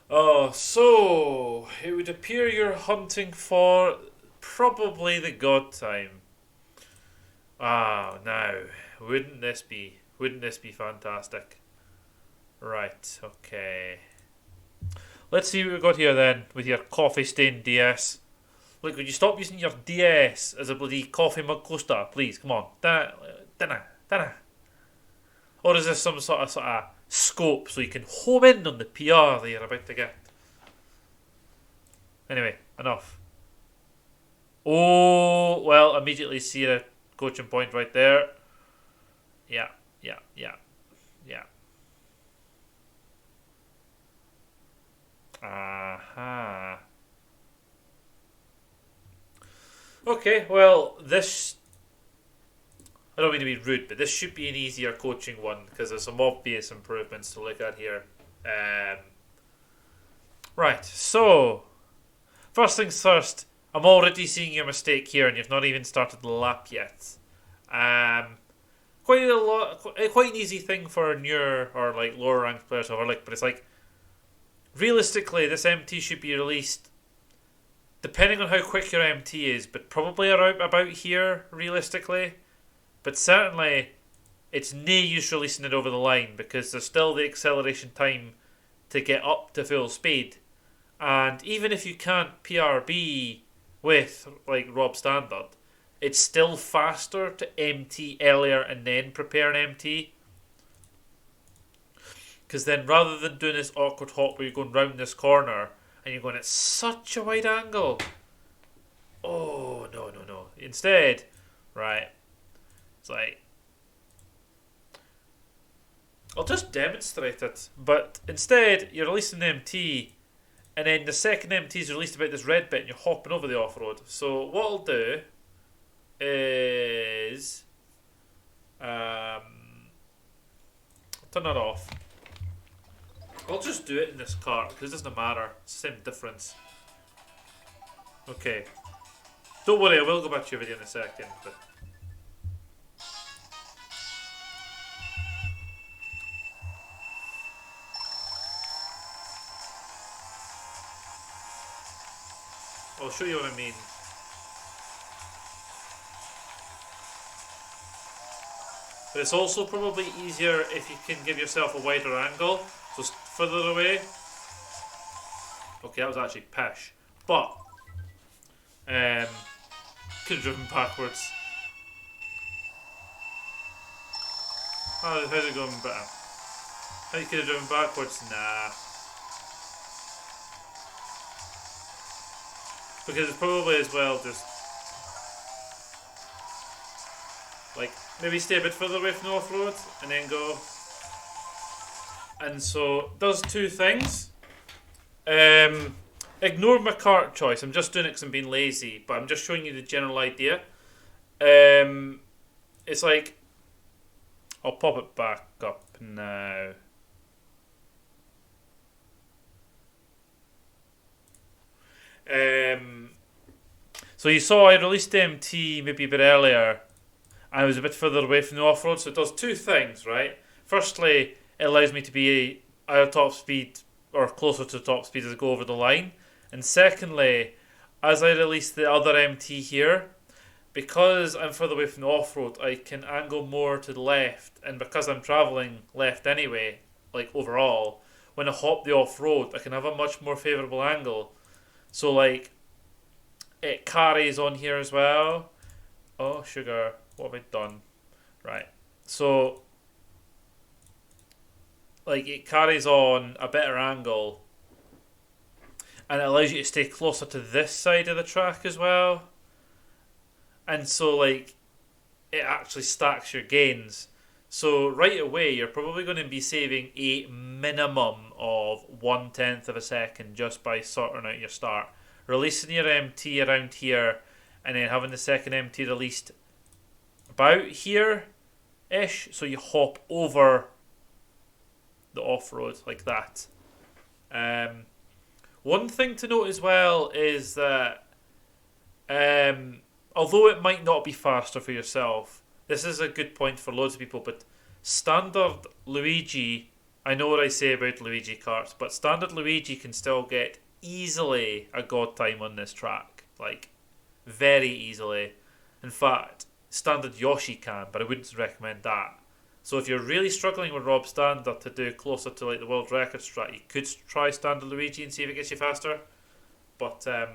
Oh, so it would appear you're hunting for probably the god time. Ah, now, wouldn't this be fantastic? Right, okay. Let's see what we've got here then with your coffee stained DS. Look, would you stop using your DS as a bloody coffee mug coaster, please? Come on. Dinner, dinner. Or is this some sort of scope so you can home in on the PR that you're about to get? Anyway, enough. Oh, well, immediately see a coaching point right there. Yeah, yeah, yeah, yeah. Aha. Okay, well, this. I don't mean to be rude, but this should be an easier coaching one because there's some obvious improvements to look at here. Um, right, so first things first, I'm already seeing your mistake here, and you've not even started the lap yet. Um, quite an easy thing for newer or like lower ranked players to overlook, but it's like realistically, this MT should be released depending on how quick your MT is, but probably around about here realistically. But certainly, it's no use releasing it over the line because there's still the acceleration time to get up to full speed. And even if you can't PRB with like Rob Standard, it's still faster to MT earlier and then prepare an MT. Because then rather than doing this awkward hop where you're going round this corner and you're going at such a wide angle, oh no no no. Instead, right, it's like I'll just demonstrate it. But instead, you're releasing the MT, and then the second MT is released about this red bit, and you're hopping over the off road. So what I'll do is turn that off. I'll just do it in this cart because it doesn't matter. It's the same difference. Okay. Don't worry, I will go back to your video in a second. But I'll show you what I mean. But it's also probably easier if you can give yourself a wider angle. So further away. Okay, that was actually pish. But um, could have driven backwards. How's it going better? How you could have driven backwards? Nah. Because it's probably as well just like maybe stay a bit further away from the off road and then go. And so it does two things. Ignore my cart choice. I'm just doing it because I'm being lazy, but I'm just showing you the general idea. It's like I'll pop it back up now. So you saw I released the MT maybe a bit earlier. I was a bit further away from the off road, so it does two things, right? Firstly, it allows me to be at top speed or closer to top speed as I go over the line. And secondly, as I release the other MT here, because I'm further away from the off road, I can angle more to the left. And because I'm travelling left anyway, like overall, when I hop the off road, I can have a much more favourable angle. So, like, it carries on here as well. Oh, sugar, what have I done? Right. So, like, it carries on a better angle and it allows you to stay closer to this side of the track as well. And so, like, it actually stacks your gains. So, right away, you're probably going to be saving a minimum of 1/10 of a second just by sorting out your start. Releasing your MT around here and then having the second MT released about here ish. So, you hop over the off road like that. One thing to note as well is that although it might not be faster for yourself, this is a good point for loads of people. But standard Luigi I know what I say about Luigi karts, but standard Luigi can still get easily a god time on this track. Like, very easily. In fact, standard Yoshi can, but I wouldn't recommend that. So if you're really struggling with Rob Standard to do closer to like the world record strat, you could try standard Luigi and see if it gets you faster. But to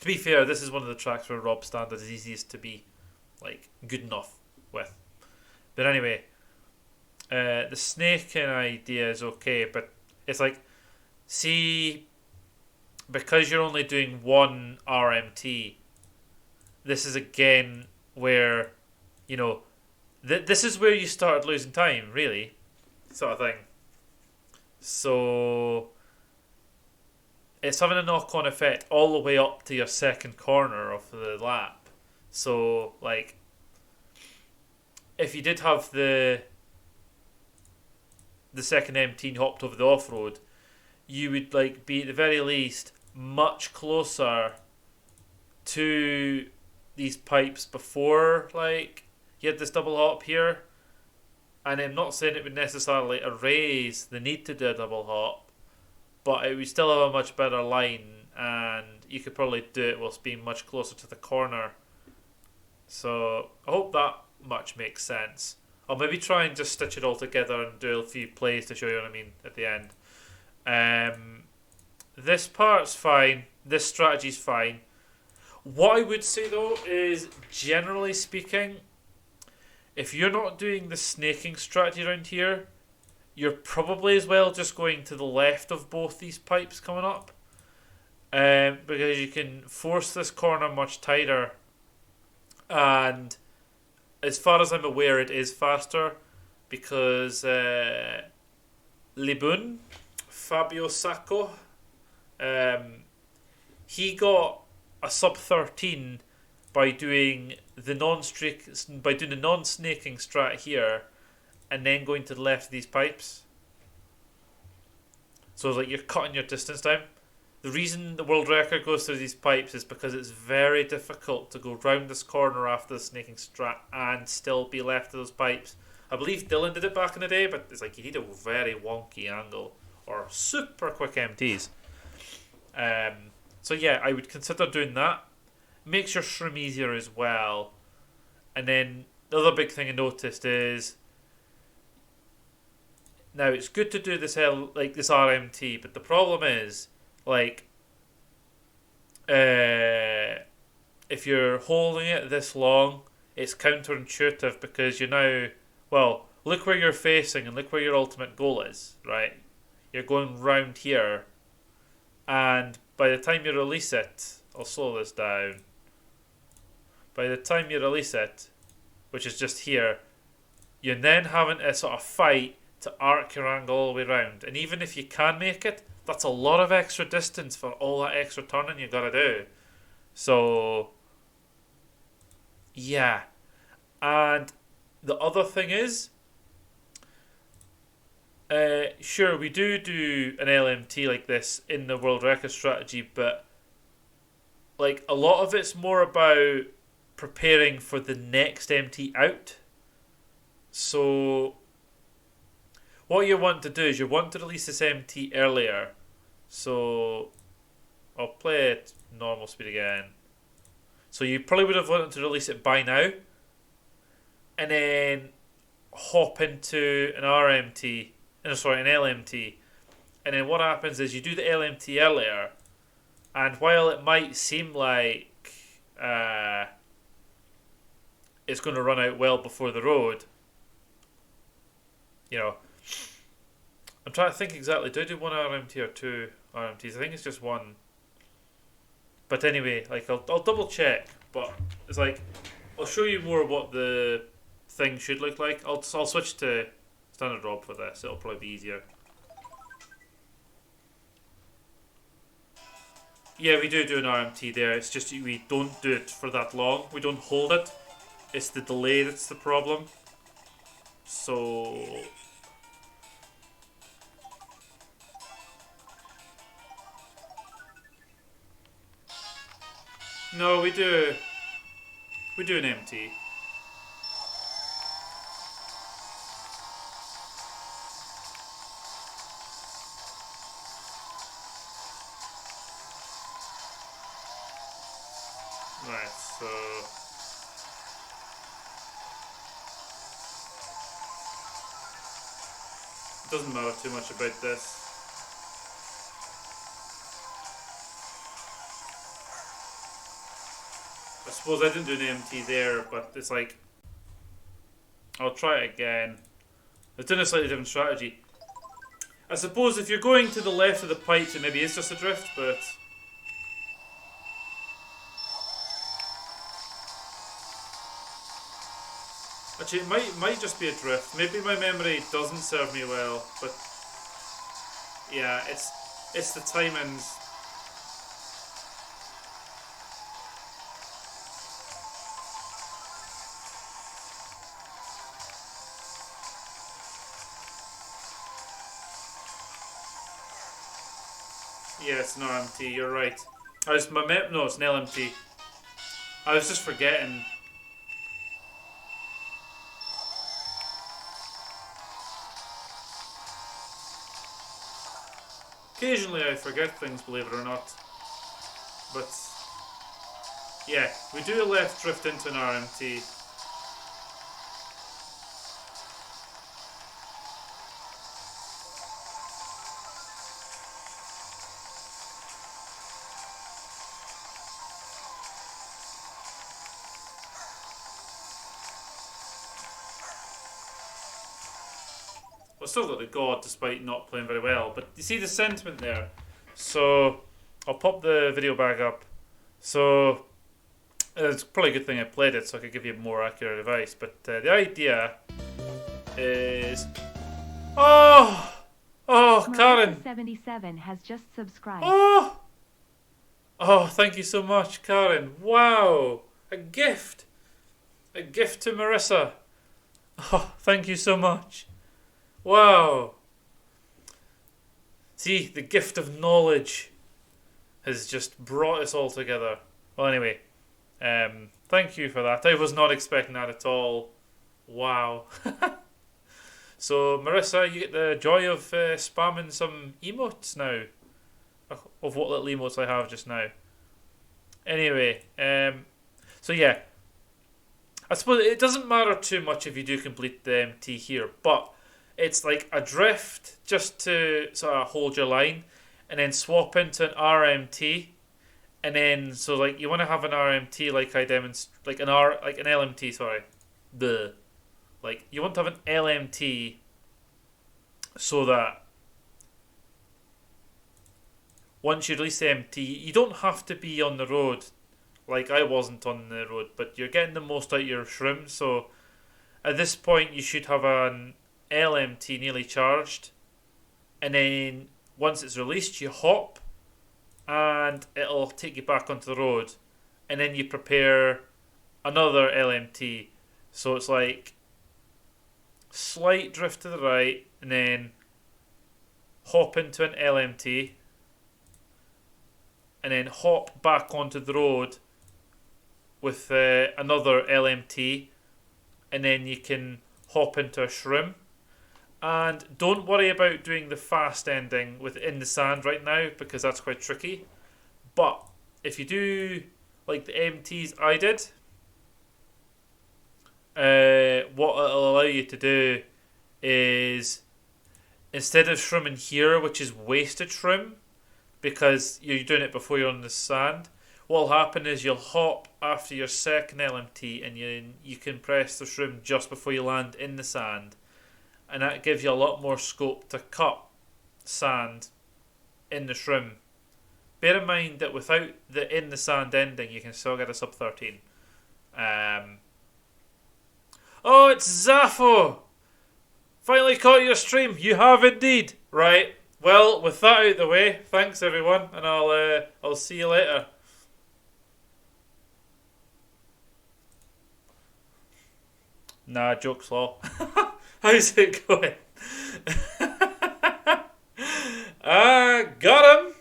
be fair, this is one of the tracks where Rob Standard is easiest to be like good enough with. But anyway, the snaking idea is okay, but it's like, see, because you're only doing one RMT, this is again where, you know, this is where you started losing time, really, sort of thing. So it's having a knock-on effect all the way up to your second corner of the lap. So, like, if you did have the second MT and hopped over the off-road, you would like be at the very least much closer to these pipes before like you had this double hop here. And I'm not saying it would necessarily erase the need to do a double hop, but it would still have a much better line, and you could probably do it whilst being much closer to the corner. So I hope that much makes sense. I'll maybe try and just stitch it all together and do a few plays to show you what I mean at the end. This part's fine. This strategy's fine. What I would say though is, generally speaking, if you're not doing the snaking strategy around here, you're probably as well just going to the left of both these pipes coming up. Because you can force this corner much tighter, and as far as I'm aware, it is faster because Libun, Fabio Sacco, he got a sub 13 by doing the non-snaking strat here, and then going to the left of these pipes. So it's like you're cutting your distance down. The reason the world record goes through these pipes is because it's very difficult to go round this corner after the snaking strat and still be left of those pipes. I believe Dylan did it back in the day, but it's like you need a very wonky angle or super quick MTs. So yeah, I would consider doing that. Makes your shroom easier as well. And then the other big thing I noticed is, now it's good to do this this RMT, but the problem is, like, if you're holding it this long, it's counterintuitive because you're now, well, look where you're facing and look where your ultimate goal is, right? You're going round here, and by the time you release it, I'll slow this down. By the time you release it, which is just here, you're then having to sort of fight to arc your angle all the way around. And even if you can make it, that's a lot of extra distance for all that extra turning you gotta do. So, yeah. And the other thing is, sure, we do an LMT like this in the world record strategy, but like a lot of it's more about preparing for the next MT out. So what you want to do is you want to release this MT earlier. So I'll play it normal speed again. So you probably would have wanted to release it by now, and then hop into an RMT, an LMT. And then what happens is you do the LMT earlier, and while it might seem like it's going to run out well before the road, you know, I'm trying to think exactly. Do I do one RMT or two RMTs? I think it's just one. But anyway, like I'll double check. But it's like I'll show you more what the thing should look like. I'll switch to standard Rob for this. It'll probably be easier. Yeah, we do an RMT there. It's just we don't do it for that long. We don't hold it. It's the delay that's the problem. So no, we do an MT. Right, so it doesn't matter too much about this. I suppose I didn't do an MT there, but it's like I'll try it again. It's doing a slightly different strategy. I suppose if you're going to the left of the pipes, it maybe is just a drift, but actually it might just be a drift. Maybe my memory doesn't serve me well, but yeah, it's the timings. Yeah, it's an RMT. You're right. No, it's an LMT. I was just forgetting. Occasionally I forget things, believe it or not. But yeah, we do a left drift into an RMT. Well, still got the God despite not playing very well. But you see the sentiment there. So I'll pop the video back up. So it's probably a good thing I played it so I could give you more accurate advice. But the idea is... Oh, Karen. 77 has just subscribed. Oh, thank you so much, Karen. Wow, a gift to Marissa. Oh, thank you so much. Wow. See, the gift of knowledge has just brought us all together. Well, anyway, thank you for that. I was not expecting that at all. Wow. So, Marissa, you get the joy of spamming some emotes now. Of what little emotes I have just now. Anyway, so yeah. I suppose it doesn't matter too much if you do complete the MT here, but it's like a drift just to sort of hold your line, and then swap into an RMT, and then so like you want to have an RMT like I demonstrate, like an LMT. Sorry, like you want to have an LMT so that once you release the MT, you don't have to be on the road. Like I wasn't on the road, but you're getting the most out of your shroom. So at this point, you should have an LMT nearly charged, and then once it's released, you hop, and it'll take you back onto the road, and then you prepare another LMT. So it's like slight drift to the right, and then hop into an LMT, and then hop back onto the road with another LMT, and then you can hop into a shroom. And don't worry about doing the fast ending within the sand right now, because that's quite tricky. But if you do like the MTs I did, what it'll allow you to do is, instead of shrooming here, which is wasted shroom, because you're doing it before you're on the sand, what'll happen is you'll hop after your second LMT, and you can press the shroom just before you land in the sand, and that gives you a lot more scope to cut sand in the shroom. Bear in mind that without the in the sand ending, you can still get a sub 13. Oh, it's Zaffo! Finally caught your stream. You have indeed. Right. Well, with that out of the way, thanks everyone, and I'll see you later. Nah, joke's law. How's it going? Got him.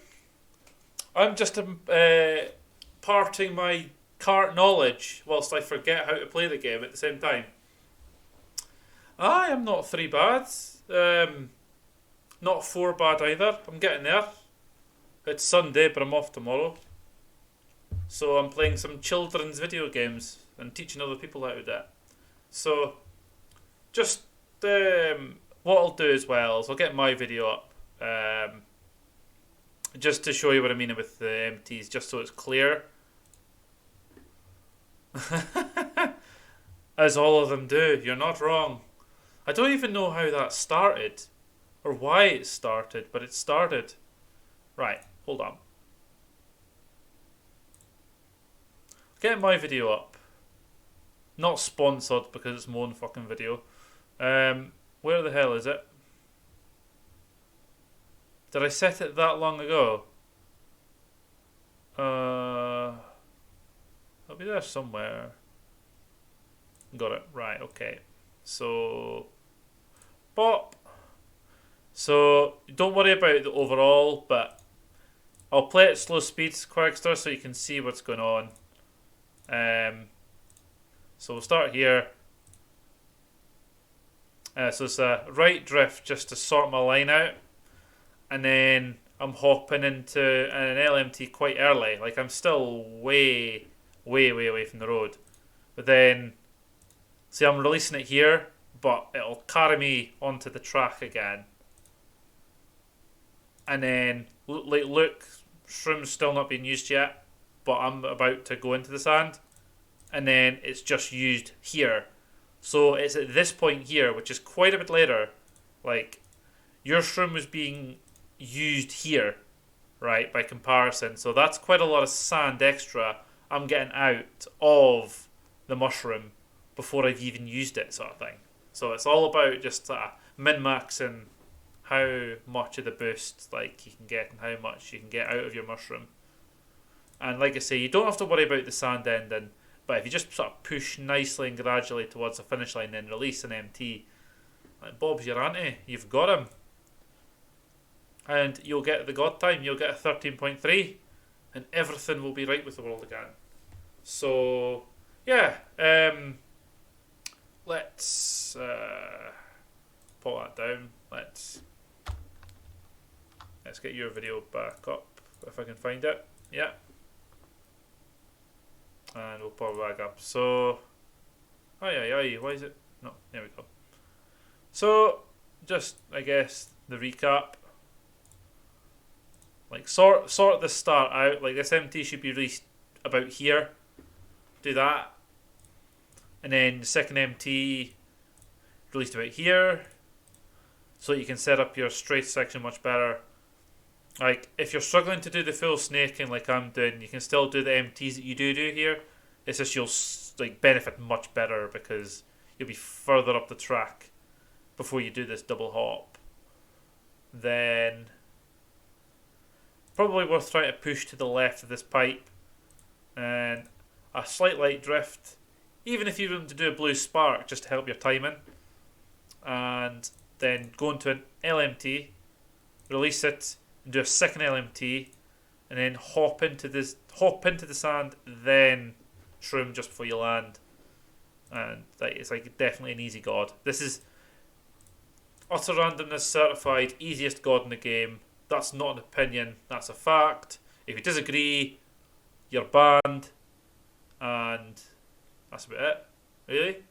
I'm just imparting my cart knowledge whilst I forget how to play the game at the same time. I am not 3 bad. Not 4 bad either. I'm getting there. It's Sunday, but I'm off tomorrow. So I'm playing some children's video games and teaching other people how to do it. So just what I'll do as well is I'll get my video up just to show you what I mean with the MTs, just so it's clear. As all of them do, you're not wrong. I don't even know how that started or why it started, but it started. Right, hold on. Get my video up. Not sponsored because it's my own fucking video. Where the hell is it? Did I set it that long ago? It'll be there somewhere. Got it. Right, okay. So, bop. So, don't worry about the overall, but I'll play it at slow speeds, Quagster, so you can see what's going on. So we'll start here. So it's a right drift just to sort my line out. And then I'm hopping into an LMT quite early. Like I'm still way away from the road. But then, see, I'm releasing it here, but it'll carry me onto the track again. And then, look, shroom's still not being used yet, but I'm about to go into the sand. And then it's just used here. So it's at this point here, which is quite a bit later. Like, your shroom was being used here, right, by comparison. So that's quite a lot of sand extra I'm getting out of the mushroom before I've even used it, sort of thing. So it's all about just min-maxing how much of the boost like you can get and how much you can get out of your mushroom. And like I say, you don't have to worry about the sand ending, but if you just sort of push nicely and gradually towards the finish line and release an MT, like Bob's your auntie, you've got him. And you'll get the God time, you'll get a 13.3, and everything will be right with the world again. So, yeah, let's pull that down. Let's get your video back up if I can find it. Yeah. And we'll pop it back up. So, why is it? No, there we go. So, just, I guess, the recap. Like, sort the start out. Like, this MT should be released about here. Do that. And then the second MT released about here. So you can set up your straight section much better. Like, if you're struggling to do the full snaking like I'm doing, you can still do the MTs that you do here. It's just you'll like benefit much better because you'll be further up the track before you do this double hop. Then probably worth trying to push to the left of this pipe and a slight light drift, even if you want to do a blue spark just to help your timing, and then go into an LMT, release it, and do a second LMT, and then hop into the sand, then shroom just before you land, and it's like definitely an easy god. This is utter randomness certified easiest god in the game. That's not an opinion, that's a fact. If you disagree, you're banned, and that's about it, really.